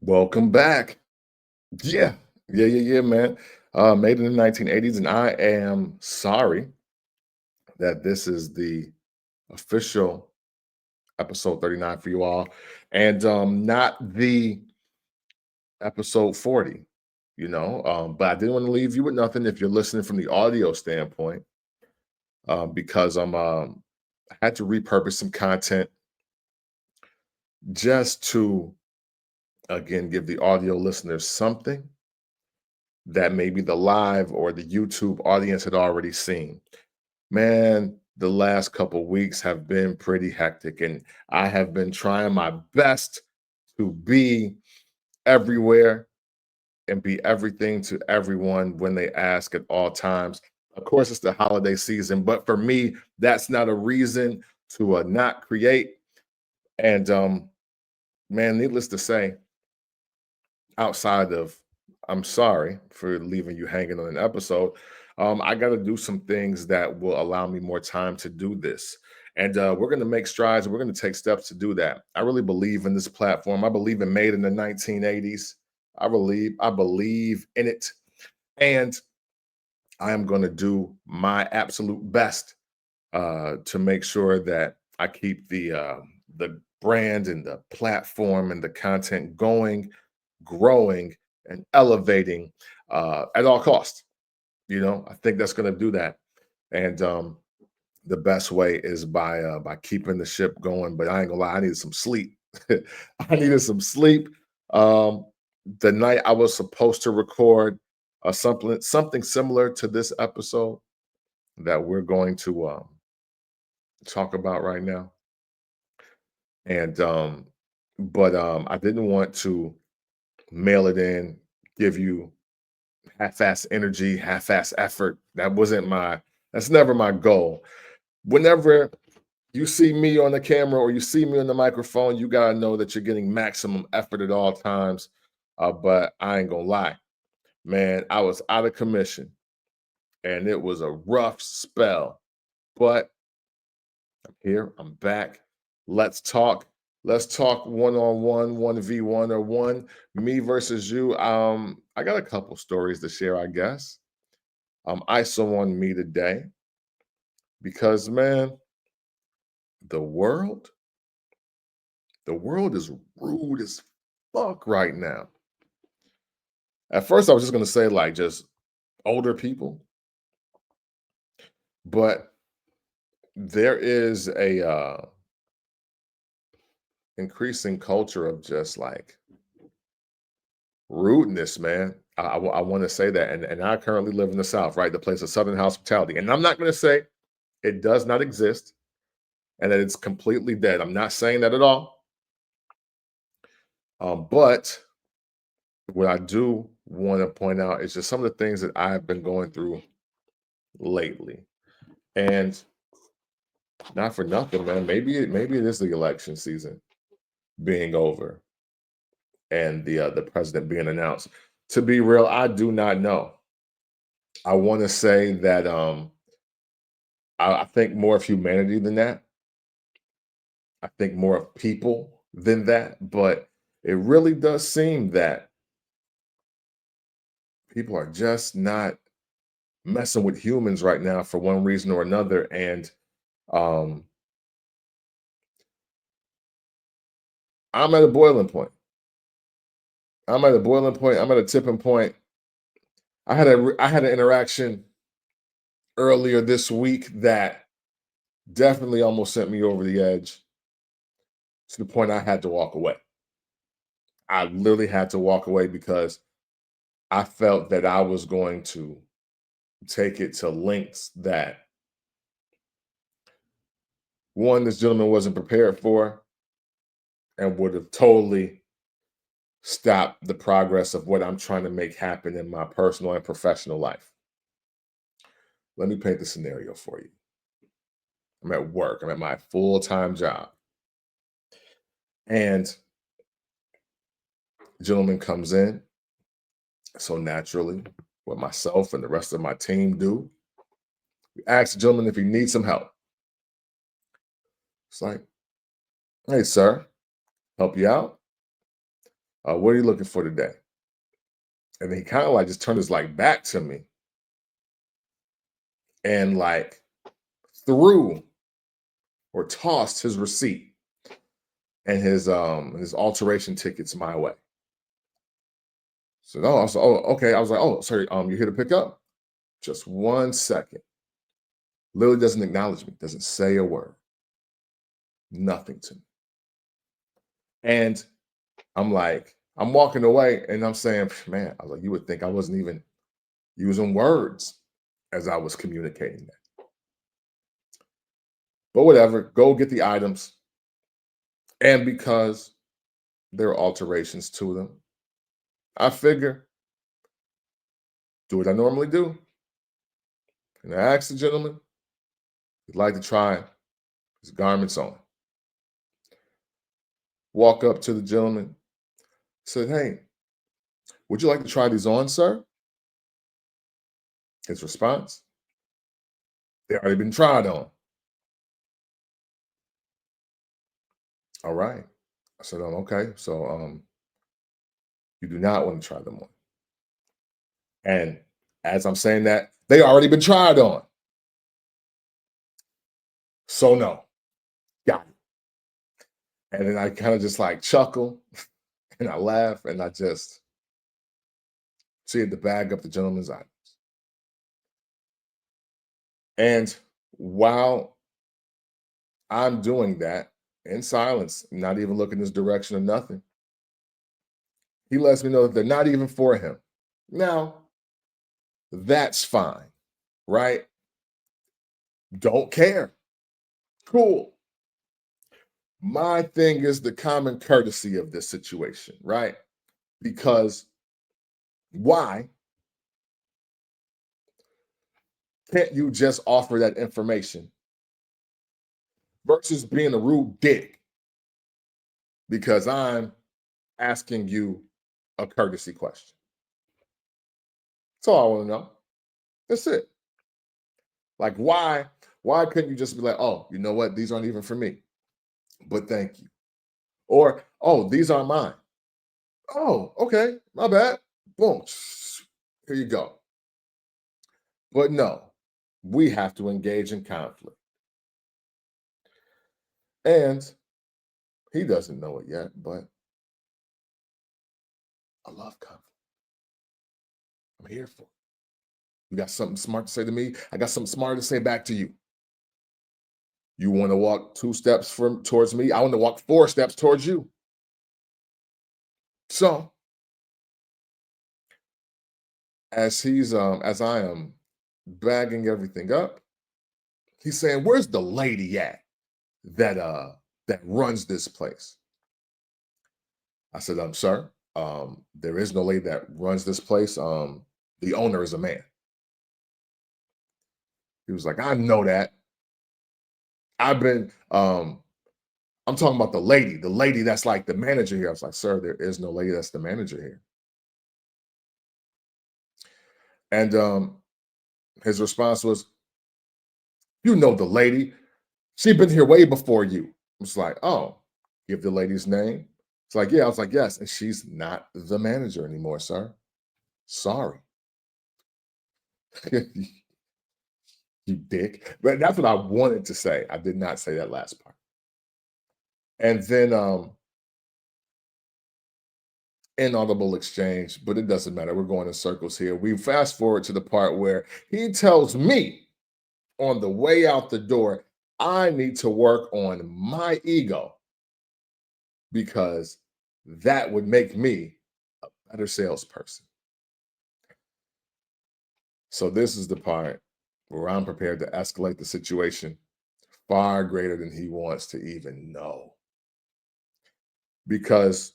Welcome back. Yeah, yeah, man. Made in the 1980s, and I am sorry that this is the official episode 39 for you all, and not the episode 40. But I didn't want to leave you with nothing if you're listening from the audio standpoint, because I had to repurpose some content just to again give the audio listeners something that maybe the live or the YouTube audience had already seen. Man, the last couple weeks have been pretty hectic, and I have been trying my best to be everywhere and be everything to everyone when they ask at all times. Of course, it's the holiday season, but for me, that's not a reason to not create. And man, needless to say, outside of I'm sorry for leaving you hanging on an episode. I got to do some things that will allow me more time to do this. And we're going to make strides. We're going to take steps to do that. I really believe in this platform. I believe in made in the 1980s. I believe in it. And I am going to do my absolute best to make sure that I keep the brand and the platform and the content going, growing, and elevating at all costs. I think that's going to do that, and the best way is by keeping the ship going. But I ain't gonna lie, I needed some sleep. I needed some sleep. Um, the night I was supposed to record something similar to this episode that we're going to talk about right now. And but I didn't want to mail it in, give you half-ass energy, half-ass effort. That's never my goal. Whenever you see me on the camera or you see me on the microphone, you gotta know that you're getting maximum effort at all times. But I ain't gonna lie, man, I was out of commission and it was a rough spell. But I'm here, I'm back. Let's talk. Let's talk one-on-one, 1v1 or one, me versus you. I got a couple stories to share, I guess. ISO on me today because man, the world, the world is rude as fuck right now. At first, I was just gonna say like just older people, but there is a increasing culture of just like rudeness, man. I want to say that, and I currently live in the South, right? The place of Southern hospitality, and I'm not gonna say it does not exist and that it's completely dead. I'm not saying that at all. But what I do want to point out is just some of the things that I've been going through lately. And not for nothing, man. Maybe it is the election season being over and the president being announced. To be real, I do not know. I want to say that I think more of humanity than that. I think more of people than that. But it really does seem that people are just not messing with humans right now for one reason or another. And um, I'm at a boiling point. I'm at a boiling point. I'm at a tipping point. I had an interaction earlier this week that definitely almost sent me over the edge to the point I had to walk away. I literally had to walk away because I felt that I was going to take it to lengths that one, this gentleman wasn't prepared for and would have totally stopped the progress of what I'm trying to make happen in my personal and professional life. Let me paint the scenario for you. I'm at work, I'm at my full time job, and the gentleman comes in. So naturally, what myself and the rest of my team do, we ask the gentleman if he needs some help. It's like, hey, sir, help you out. What are you looking for today? And then he kind of like just turned his like back to me and like threw or tossed his receipt and his alteration tickets my way. So I was oh okay. I was like, oh sorry, you're here to pick up? Just 1 second. Literally doesn't acknowledge me, doesn't say a word, nothing to me. And I'm like, I'm walking away and I'm saying, man, I was like, you would think I wasn't even using words as I was communicating that. But whatever, go get the items. And because there are alterations to them, I figure do what I normally do. And I asked the gentleman, if he'd like to try his garments on. Walk up to the gentleman, said, hey, would you like to try these on, sir? His response, they already been tried on. All right. I said, okay. So you do not want to try them on. And as I'm saying that, they already been tried on. So no. Got it. And then I kind of just like chuckle and I laugh and I just see the bag up the gentleman's items. And while I'm doing that in silence, not even looking this direction or nothing, he lets me know that they're not even for him. Now, that's fine, right? Don't care. Cool. My thing is the common courtesy of this situation, right? Because why can't you just offer that information versus being a rude dick because I'm asking you a courtesy question? That's all I want to know. That's it. Like, why couldn't you just be like, oh, you know what? These aren't even for me, but thank you. Or, oh, these aren't mine. Oh, okay, my bad. Boom. Here you go. But no, we have to engage in conflict. And he doesn't know it yet, but I love conflict. I'm here for it. You got something smart to say to me? I got something smart to say back to you. You want to walk 2 steps towards me? I want to walk 4 steps towards you. So as I am bagging everything up, he's saying, "Where's the lady at that that runs this place?" I said, sir, there is no lady that runs this place. The owner is a man." He was like, "I know that. I've been I'm talking about the lady that's like the manager here." I was like, "Sir, there is no lady that's the manager here." And his response was, "You know the lady. She's been here way before you." I was like, "Oh, give the lady's name." It's like, "Yeah." I was like, "Yes." And she's not the manager anymore, sir. Sorry. You dick. But that's what I wanted to say. I did not say that last part. And then inaudible exchange, but it doesn't matter. We're going in circles here. We fast forward to the part where he tells me on the way out the door, I need to work on my ego because that would make me a better salesperson. So this is the part where I'm prepared to escalate the situation far greater than he wants to even know. Because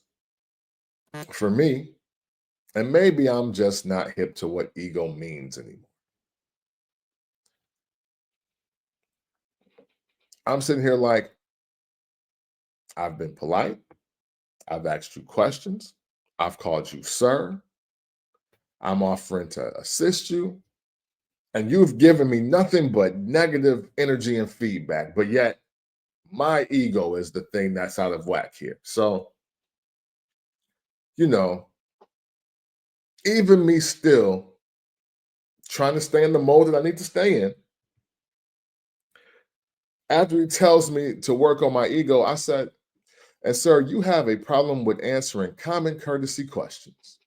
for me, and maybe I'm just not hip to what ego means anymore. I'm sitting here like, I've been polite. I've asked you questions. I've called you sir. I'm offering to assist you. And you've given me nothing but negative energy and feedback. But yet, my ego is the thing that's out of whack here. So you know, even me still trying to stay in the mode that I need to stay in, after he tells me to work on my ego, I said, and sir, you have a problem with answering common courtesy questions.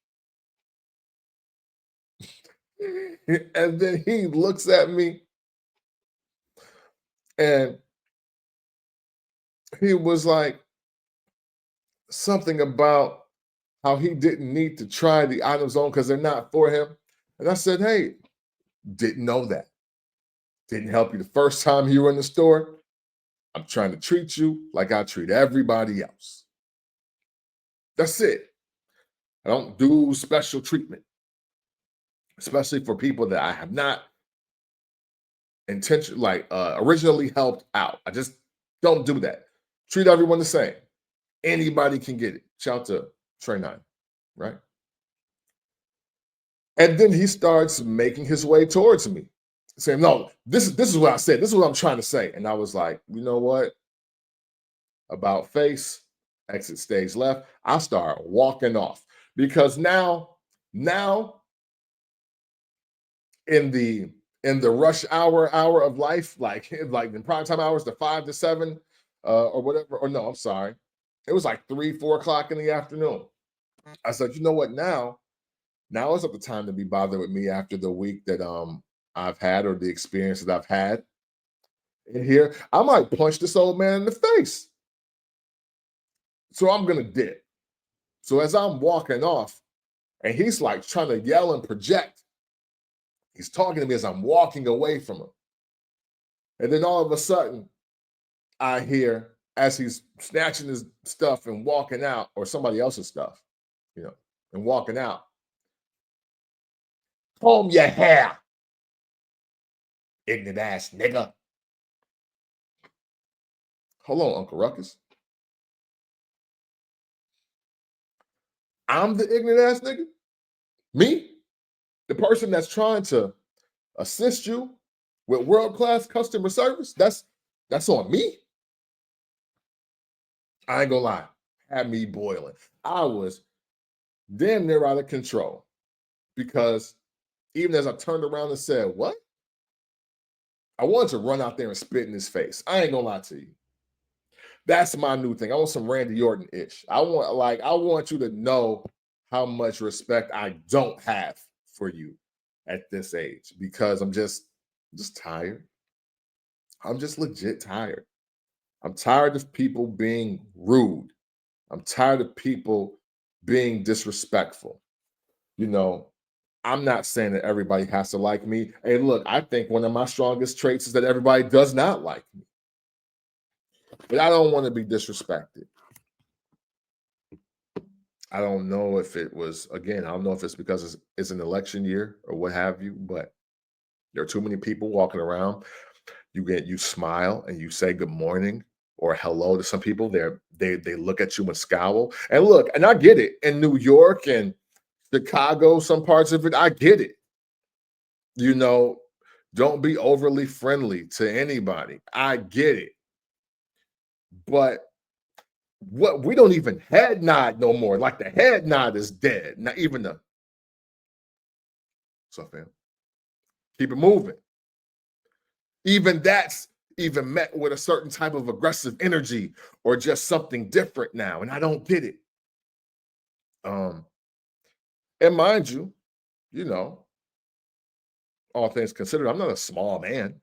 And then he looks at me and he was like something about how he didn't need to try the items on because they're not for him. And I said, hey, didn't know that. Didn't help you the first time you were in the store. I'm trying to treat you like I treat everybody else. That's it. I don't do special treatment, especially for people that I have not originally helped out. I just don't do that. Treat everyone the same. Anybody can get it. Shout out to Trey Nine, right? And then he starts making his way towards me, saying, "No, this is what I said. This is what I'm trying to say." And I was like, "You know what? About face, exit stage left." I start walking off because now in the rush hour of life, like in prime time hours, the 5 to 7, or whatever. Or no, I'm sorry, it was like 3, 4 o'clock in the afternoon. I said, you know what? Now is not the time to be bothered with me after the week that I've had or the experience that I've had in here. I might punch this old man in the face. So I'm gonna dip. So as I'm walking off, and he's like trying to yell and project, he's talking to me as I'm walking away from him. And then all of a sudden, I hear as he's snatching his stuff and walking out, or somebody else's stuff, you know, and walking out, comb your hair, ignorant ass nigga. Hold on, Uncle Ruckus. I'm the ignorant ass nigga? Me? The person that's trying to assist you with world-class customer service? That's on me. I ain't gonna lie. Had me boiling. I was damn near out of control because even as I turned around and said, what? I wanted to run out there and spit in his face. I ain't gonna lie to you. That's my new thing. I want some Randy Orton-ish. I want you to know how much respect I don't have for you at this age because I'm just tired. I'm just legit tired. I'm tired of people being rude. I'm tired of people being disrespectful. You know, I'm not saying that everybody has to like me. Hey, look, I think one of my strongest traits is that everybody does not like me. But I don't want to be disrespected. I don't know if it was, again, I don't know if it's because it's an election year or what have you, but there are too many people walking around. You smile and you say good morning or hello to some people. They look at you and scowl. And look, and I get it in New York and Chicago, some parts of it, I get it. You know, don't be overly friendly to anybody. I get it. But what we don't even head nod no more. Like the head nod is dead. Not even the what's up, fam? Keep it moving. Even that's even met with a certain type of aggressive energy or just something different now. And I don't get it. Um, and mind you, you know, all things considered, I'm not a small man,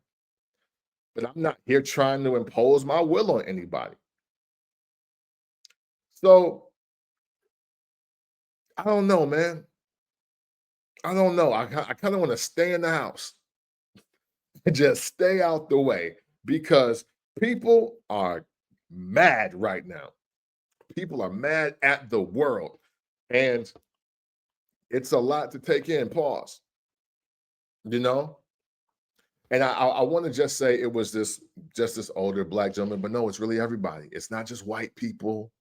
but I'm not here trying to impose my will on anybody. So I don't know, man. I don't know. I kind of want to stay in the house and just stay out the way because people are mad right now. People are mad at the world. And it's a lot to take in. Pause, you know? And I want to just say it was this older black gentleman, but no, it's really everybody. It's not just white people.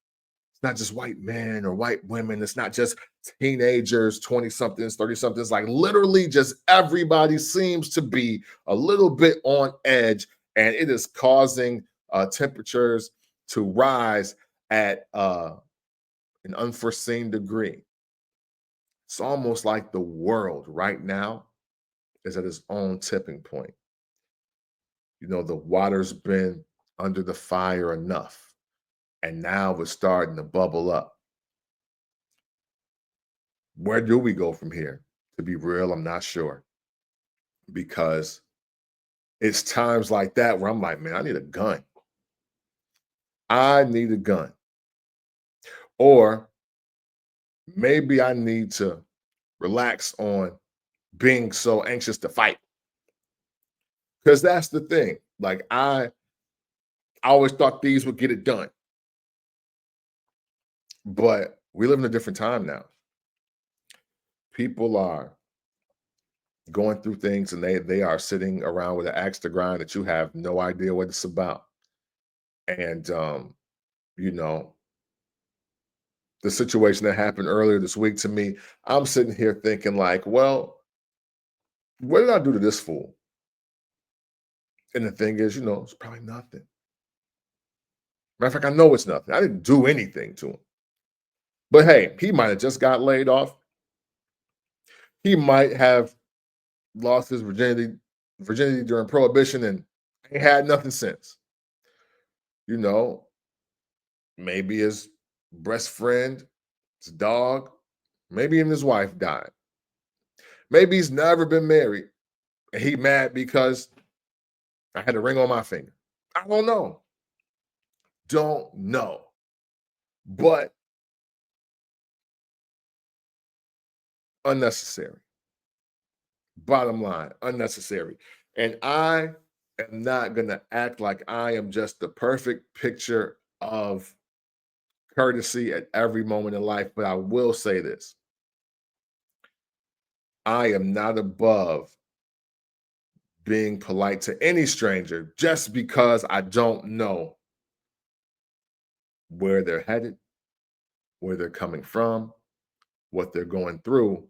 It's not just white men or white women. It's not just teenagers, 20 somethings, 30 somethings. Like literally, just everybody seems to be a little bit on edge, and it is causing temperatures to rise at an unforeseen degree. It's almost like the world right now is at its own tipping point. The water's been under the fire enough, and now it's starting to bubble up. Where do we go from here? To be real, I'm not sure, because it's times like that where I'm like, man, I need a gun. I need a gun. Or maybe I need to relax on being so anxious to fight. Because that's the thing. Like I always thought these would get it done. But we live in a different time now. People are going through things, and they are sitting around with an axe to grind that you have no idea what it's about. And you know, the situation that happened earlier this week to me, I'm sitting here thinking like, well, what did I do to this fool? And the thing is, it's probably nothing. Matter of fact, I know it's nothing. I didn't do anything to him. But hey, he might have just got laid off. He might have lost his virginity during prohibition and ain't had nothing since. You know, maybe his best friend, his dog, maybe even his wife died. Maybe he's never been married and he mad because I had a ring on my finger. I don't know. Don't know. But unnecessary. Bottom line, unnecessary. And I am not going to act like I am just the perfect picture of courtesy at every moment in life, but I will say this. I am not above being polite to any stranger just because I don't know where they're headed, where they're coming from, what they're going through,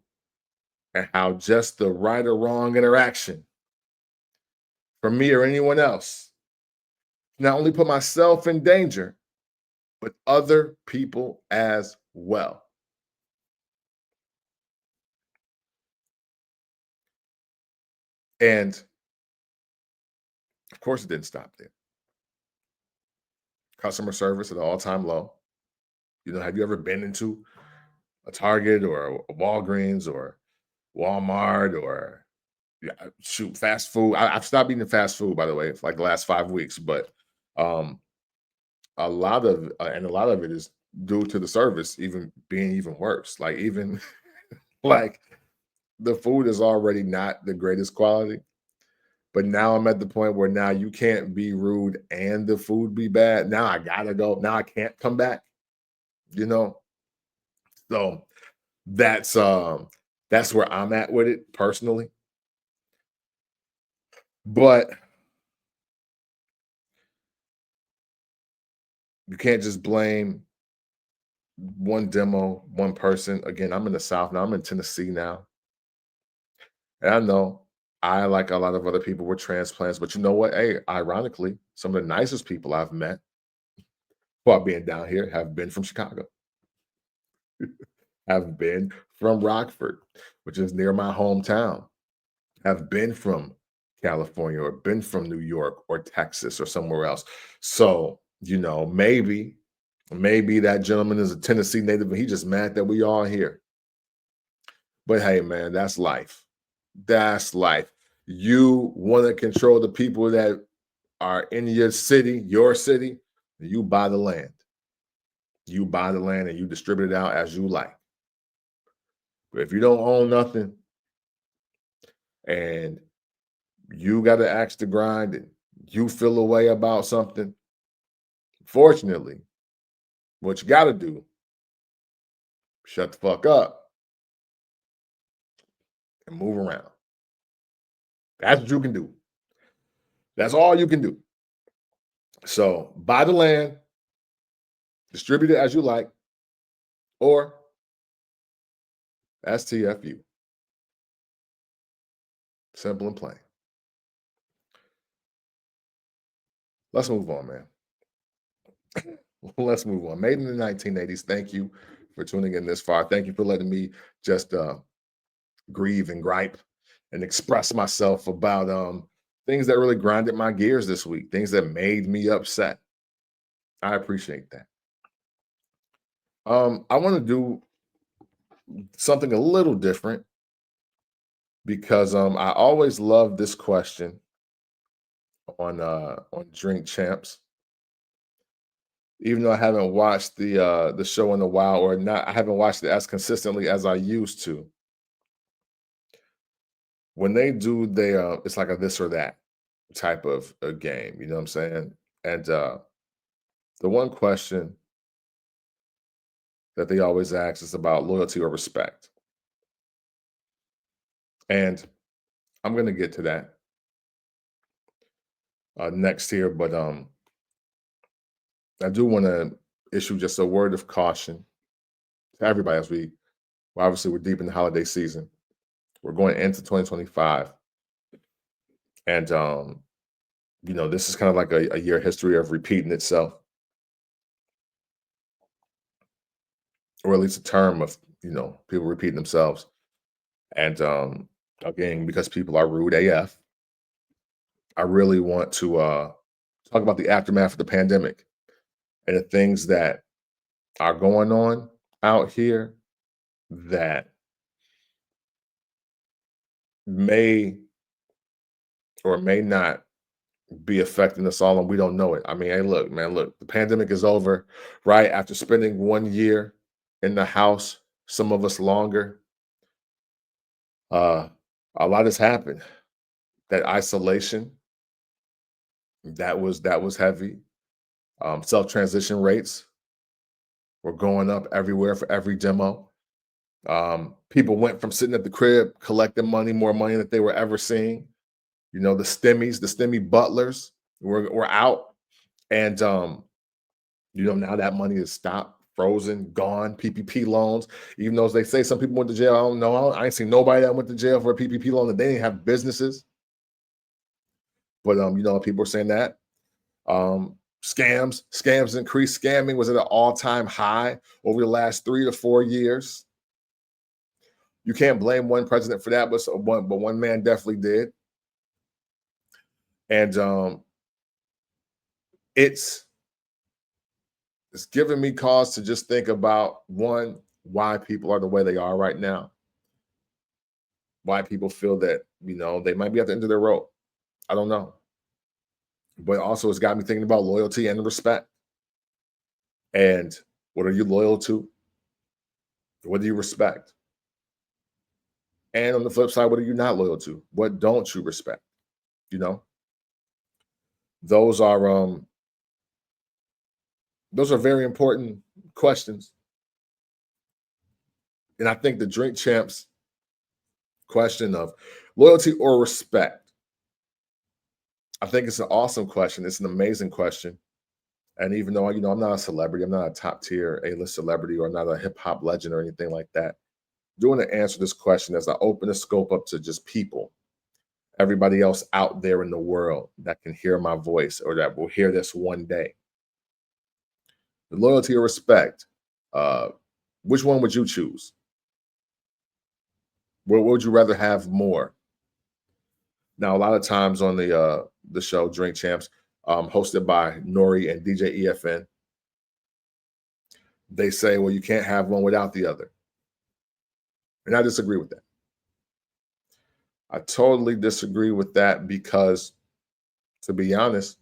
and how just the right or wrong interaction for me or anyone else not only put myself in danger, but other people as well. And of course, it didn't stop there. Customer service at an all-time low. Have you ever been into a Target or a Walgreens or Walmart or, yeah, shoot, fast food? I've stopped eating fast food, by the way, for like the last 5 weeks, but um, a lot of it is due to the service even being even worse. Like even like the food is already not the greatest quality, but now I'm at the point where now you can't be rude and the food be bad. Now I gotta go. Now I can't come back. You know, so that's where I'm at with it personally. But you can't just blame one demo, one person. Again, I'm in the South now. I'm in Tennessee now, and I know I, like a lot of other people, were transplants. But you know what? Hey, ironically, some of the nicest people I've met while being down here have been from Chicago, have been from Rockford, which is near my hometown, have been from California or been from New York or Texas or somewhere else. So, maybe that gentleman is a Tennessee native and he just mad that we all here. But hey, man, that's life. That's life. You want to control the people that are in your city, you buy the land. You buy the land and you distribute it out as you like. But if you don't own nothing and you got to axe to grind and you feel a way about something, fortunately, what you got to do, shut the fuck up and move around. That's what you can do. That's all you can do. So buy the land, distribute it as you like, or STFU. Simple and plain. Let's move on, man. Let's move on. Made in the 1980s. Thank you for tuning in this far. Thank you for letting me just grieve and gripe and express myself about things that really grinded my gears this week, things that made me upset. I appreciate that. I want to do something a little different because I always love this question on Drink Champs. Even though I haven't watched the show in a while, or not, I haven't watched it as consistently as I used to. When they do their, it's like a this or that type of a game. You know what I'm saying? And the one question that they always ask is about loyalty or respect, and I'm gonna get to that next here. But I do want to issue just a word of caution to everybody as well, obviously we're deep in the holiday season. We're going into 2025, and this is kind of like a year history of repeating itself, or at least a term of people repeating themselves. And again, because people are rude AF, I really want to talk about the aftermath of the pandemic and the things that are going on out here that may or may not be affecting us all, and we don't know it. I mean, hey, look, man, look, the pandemic is over, right? After spending 1 year in the house, some of us longer, uh, a lot has happened. That isolation, that was heavy. Self transition rates were going up everywhere for every demo. People went from sitting at the crib collecting money, more money than they were ever seeing. The stimmy butlers were out, and now that money is stopped, frozen, gone. PPP loans, even though they say some people went to jail, I don't know. I ain't seen nobody that went to jail for a PPP loan that they didn't have businesses. But people are saying that scams increased. Scamming was at an all-time high over the last 3 to 4 years. You can't blame one president for that, but one man definitely did. And it's given me cause to just think about, one, why people are the way they are right now, why people feel that they might be at the end of their rope. I don't know, but also it's got me thinking about loyalty and respect. And what are you loyal to? What do you respect? And on the flip side, what are you not loyal to? What don't you respect? You know, those are very important questions. And I think the Drink Champs question of loyalty or respect, I think it's an awesome question. It's an amazing question. And even though I'm not a celebrity, I'm not a top tier A-list celebrity, or I'm not a hip hop legend or anything like that, doing to answer this question as I open the scope up to just people, everybody else out there in the world that can hear my voice or that will hear this one day. The loyalty or respect, uh, which one would you choose? What would you rather have more? Now, a lot of times on the show Drink Champs, hosted by Nori and DJ EFN, they say, well, you can't have one without the other. And I disagree with that. I totally disagree with that because, to be honest,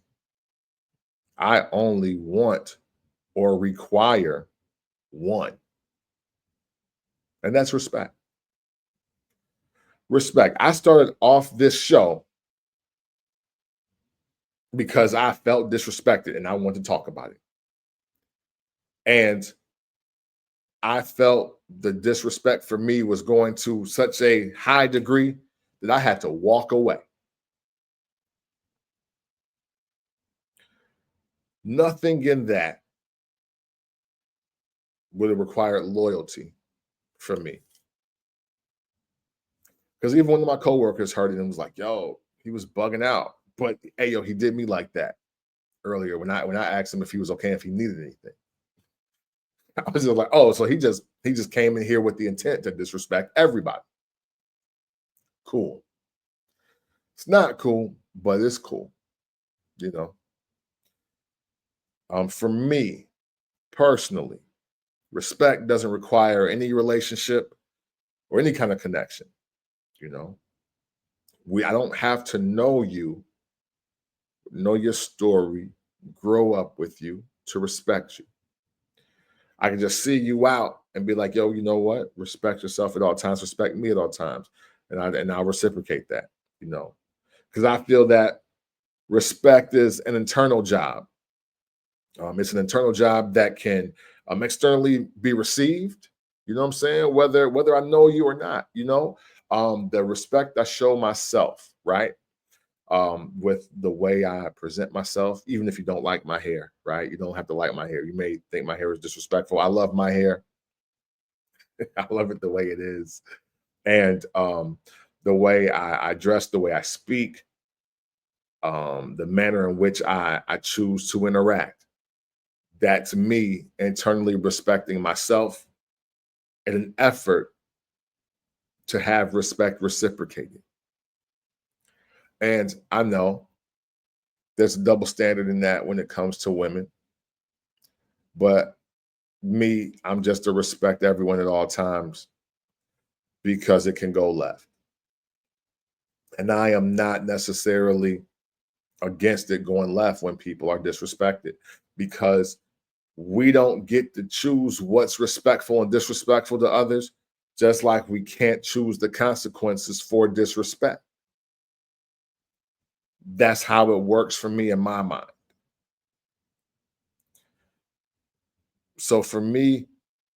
I only want or require one, and that's respect. Respect. I started off this show because I felt disrespected and I wanted to talk about it. And I felt the disrespect for me was going to such a high degree that I had to walk away. Nothing in that would have required loyalty from me. Because even one of my coworkers heard it and was like, yo, he was bugging out. But hey, yo, he did me like that earlier when I asked him if he was okay, if he needed anything. I was just like, oh, so he just came in here with the intent to disrespect everybody. Cool. It's not cool, but it's cool. You know, for me personally, respect doesn't require any relationship or any kind of connection. You know, I don't have to know your story, grow up with you to respect you. I can just see you out and be like, yo, you know what? Respect yourself at all times, respect me at all times. And I'll reciprocate that, you know, because I feel that respect is an internal job. It's an internal job that can externally be received. You know what I'm saying? Whether I know you or not, the respect I show myself, right? With the way I present myself, even if you don't like my hair, right? You don't have to like my hair. You may think my hair is disrespectful. I love my hair. I love it the way it is. And the way I dress, the way I speak, the manner in which I choose to interact. That's me internally respecting myself in an effort to have respect reciprocated. And I know there's a double standard in that when it comes to women, but me, I'm just to respect everyone at all times because it can go left. And I am not necessarily against it going left when people are disrespected because we don't get to choose what's respectful and disrespectful to others, just like we can't choose the consequences for disrespect. That's how it works for me in my mind. So for me,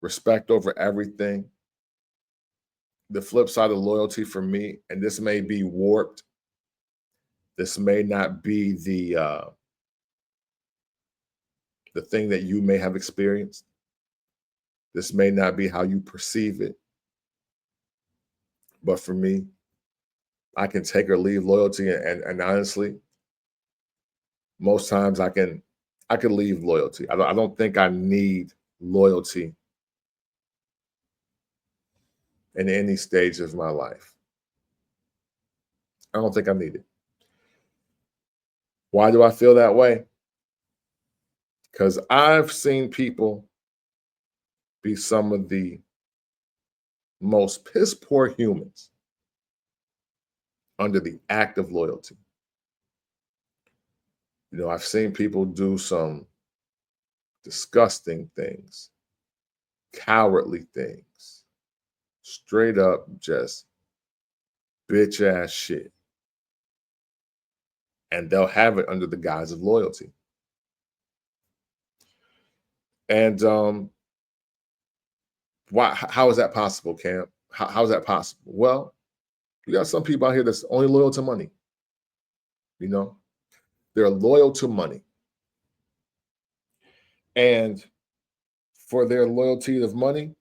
respect over everything. The flip side of loyalty for me, and this may be warped, this may not be the thing that you may have experienced. This may not be how you perceive it, but for me, I can take or leave loyalty, and honestly, most times I can leave loyalty. I don't think I need loyalty in any stage of my life. I don't think I need it. Why do I feel that way? Because I've seen people be some of the most piss poor humans under the act of loyalty. I've seen people do some disgusting things, cowardly things, straight up just bitch ass shit. And they'll have it under the guise of loyalty. And how is that possible, Cam? How is that possible? Well, you got some people out here that's only loyal to money. You know, they're loyal to money. And for their loyalty of money,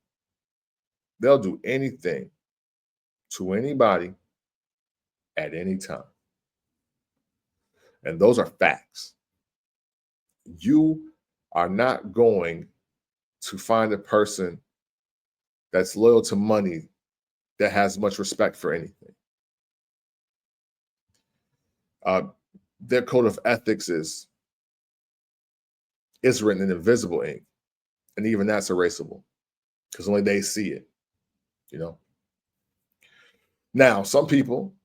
they'll do anything to anybody at any time. And those are facts. You are not going to find a person that's loyal to money that has much respect for anything. Uh, their code of ethics is written in invisible ink, and even that's erasable because only they see it. You know. Now, some people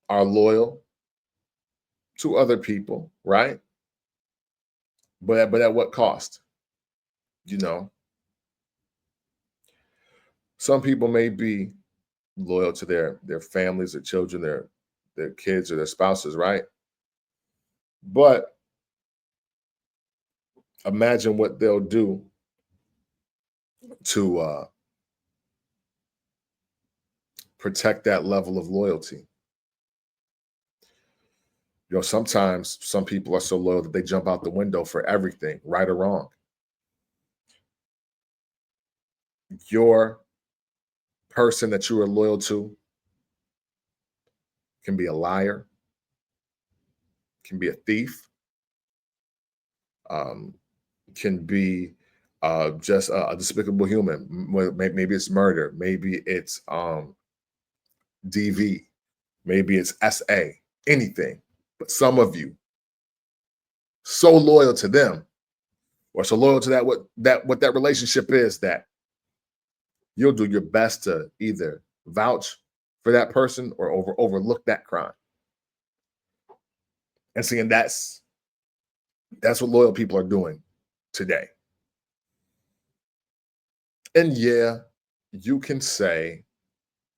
are loyal to other people, right? But at what cost? You know, some people may be loyal to their families, their children, their kids, or their spouses, right? But imagine what they'll do to protect that level of loyalty. Sometimes some people are so loyal that they jump out the window for everything, right or wrong. Your person that you are loyal to can be a liar, can be a thief, um, can be just a despicable human. Maybe it's murder, maybe it's DV, maybe it's SA, anything. But some of you so loyal to them, or so loyal to what that relationship is, that you'll do your best to either vouch for that person or overlook that crime. And seeing that's what loyal people are doing today. And yeah, you can say,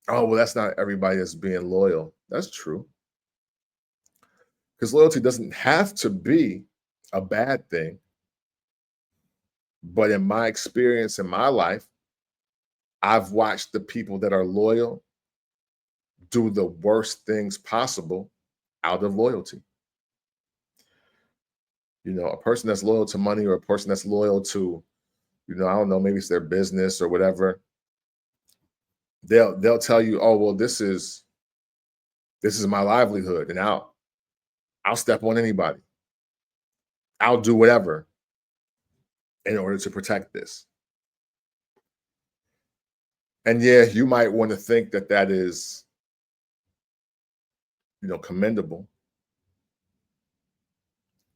oh, well, that's not everybody that's being loyal. That's true. Because loyalty doesn't have to be a bad thing. But in my experience in my life, I've watched the people that are loyal do the worst things possible out of loyalty. A person that's loyal to money, or a person that's loyal to, I don't know, maybe it's their business or whatever. They'll tell you, oh, well, this is my livelihood, and I'll step on anybody. I'll do whatever in order to protect this. And yeah, you might want to think that that is, commendable.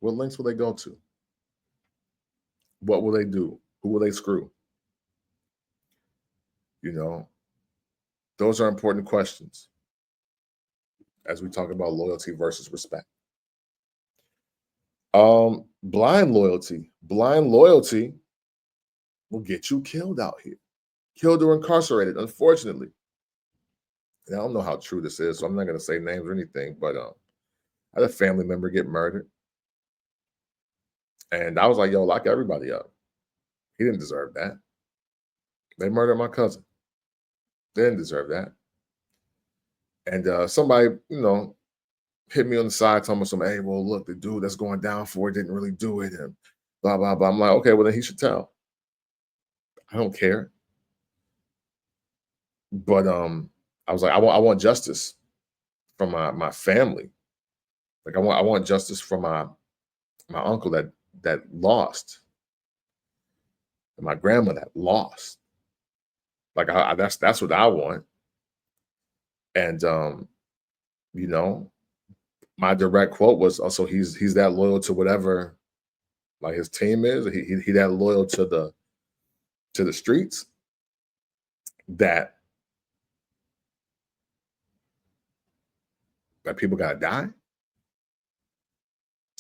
What lengths will they go to? What will they do? Who will they screw? You know, those are important questions as we talk about loyalty versus respect. Blind loyalty. Blind loyalty will get you killed out here, killed or incarcerated, unfortunately. And I don't know how true this is, so I'm not going to say names or anything, but I had a family member get murdered. And I was like, yo, lock everybody up. He didn't deserve that. They murdered my cousin. They didn't deserve that. And somebody, hit me on the side, telling me something, hey, well, look, the dude that's going down for it didn't really do it, and blah, blah, blah. I'm like, okay, well, then he should tell. I don't care. But I was like, I want justice from my family. Like I want justice from my uncle that lost, and my grandma that lost. Like that's what I want. And you know, my direct quote was also, he's that loyal to whatever, like, his team is. He that loyal to the streets, that people gotta die.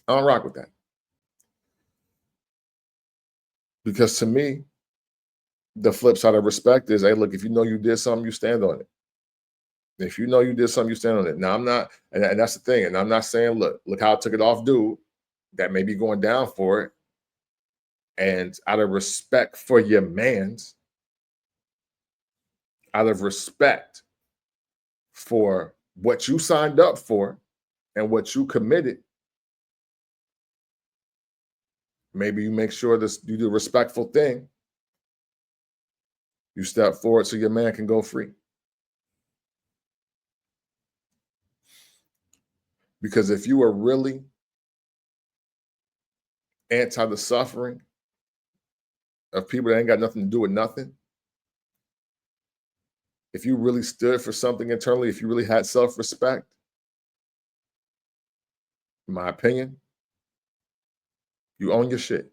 I don't rock with that, because to me, the flip side of respect is, hey, look, if you know you did something, you stand on it. If you know you did something, you stand on it. Now I'm not, and that's the thing. And I'm not saying, look how I took it off, dude, that may be going down for it. And out of respect for your man's, out of respect for what you signed up for and what you committed, maybe you make sure this you do a respectful thing. You step forward so your man can go free. Because if you are really anti the suffering of people that ain't got nothing to do with nothing, if you really stood for something internally, if you really had self-respect, in my opinion, you own your shit.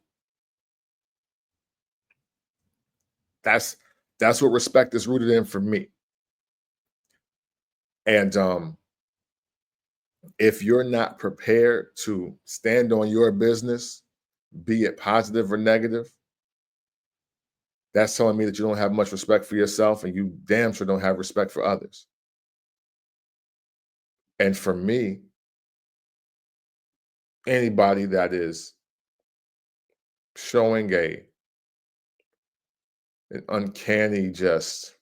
That's what respect is rooted in for me. And if you're not prepared to stand on your business, be it positive or negative, that's telling me that you don't have much respect for yourself, and you damn sure don't have respect for others. And for me, anybody that is showing an uncanny, just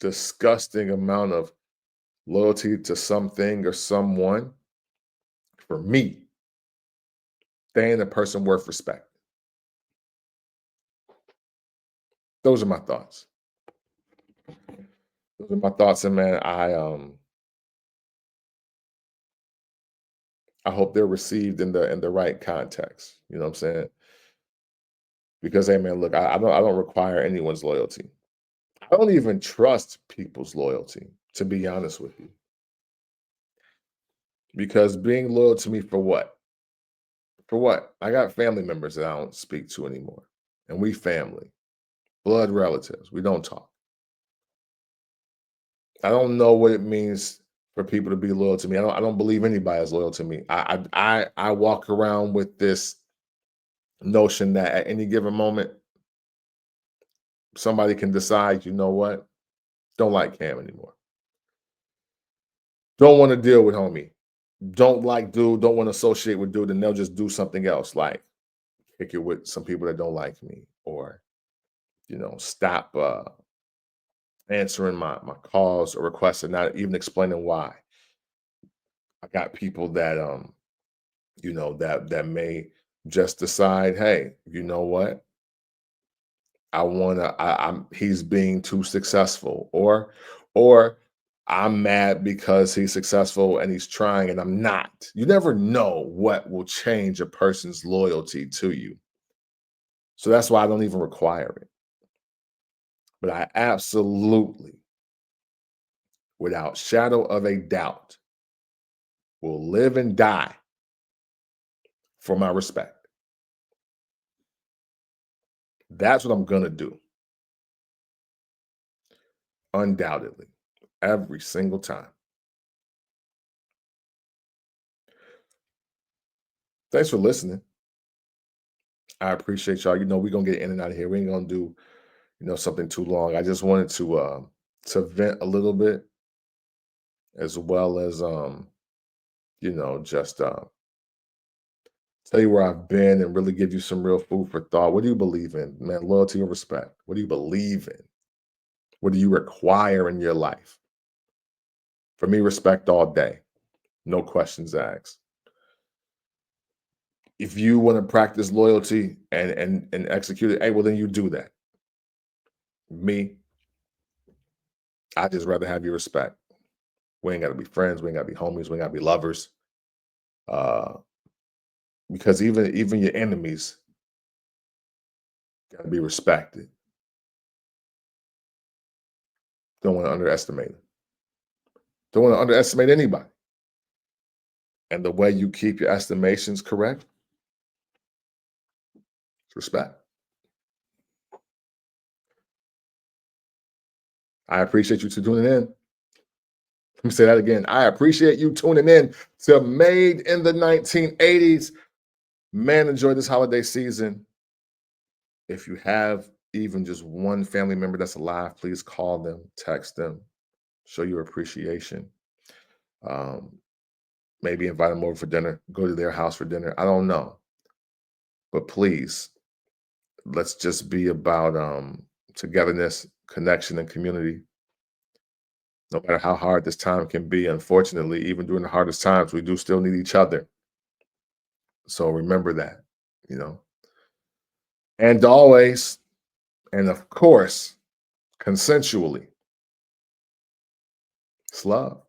disgusting amount of loyalty to something or someone, for me, they ain't a person worth respect. Those are my thoughts. Those are my thoughts, and man, I hope they're received in the right context. You know what I'm saying? Because hey man, look, I don't require anyone's loyalty. I don't even trust people's loyalty, to be honest with you. Because being loyal to me for what? For what? I got family members that I don't speak to anymore. And we family, blood relatives. We don't talk. I don't know what it means for people to be loyal to me. I don't believe anybody is loyal to me. I walk around with this notion that at any given moment, somebody can decide, you know what? Don't like Cam anymore. Don't want to deal with homie. Don't like dude, don't want to associate with dude, and they'll just do something else, like kick it with some people that don't like me, or stop answering my calls or requests and not even explaining why. I got people that that may just decide, hey, you know what? I'm he's being too successful, or I'm mad because he's successful and he's trying and I'm not. You never know what will change a person's loyalty to you. So that's why I don't even require it. But I absolutely, without shadow of a doubt, will live and die for my respect. That's what I'm gonna do, undoubtedly, every single time. Thanks for listening. I appreciate y'all. We're gonna get in and out of here. We ain't gonna do, something too long. I just wanted to vent a little bit, as well as just tell you where I've been and really give you some real food for thought. What do you believe in, man? Loyalty and respect. What do you believe in? What do you require in your life? For me, respect all day. No questions asked. If you want to practice loyalty and execute it, hey, well then you do that. Me, I just rather have your respect. We ain't gotta be friends, we ain't gotta be homies, we ain't gotta be lovers. Uh, because even your enemies gotta be respected. Don't want to underestimate them. Don't want to underestimate anybody. And the way you keep your estimations correct is respect. I appreciate you to tuning in. Let me say that again. I appreciate you tuning in to Made in the 1980s. Man, enjoy this holiday season. If you have even just one family member that's alive, please call them, text them, show your appreciation. Um, Maybe invite them over for dinner, go to their house for dinner. I don't know. But please, let's just be about togetherness, connection, and community. No matter how hard this time can be, unfortunately, even during the hardest times, we do still need each other. So remember that, you know. And always, and of course, consensually, it's love.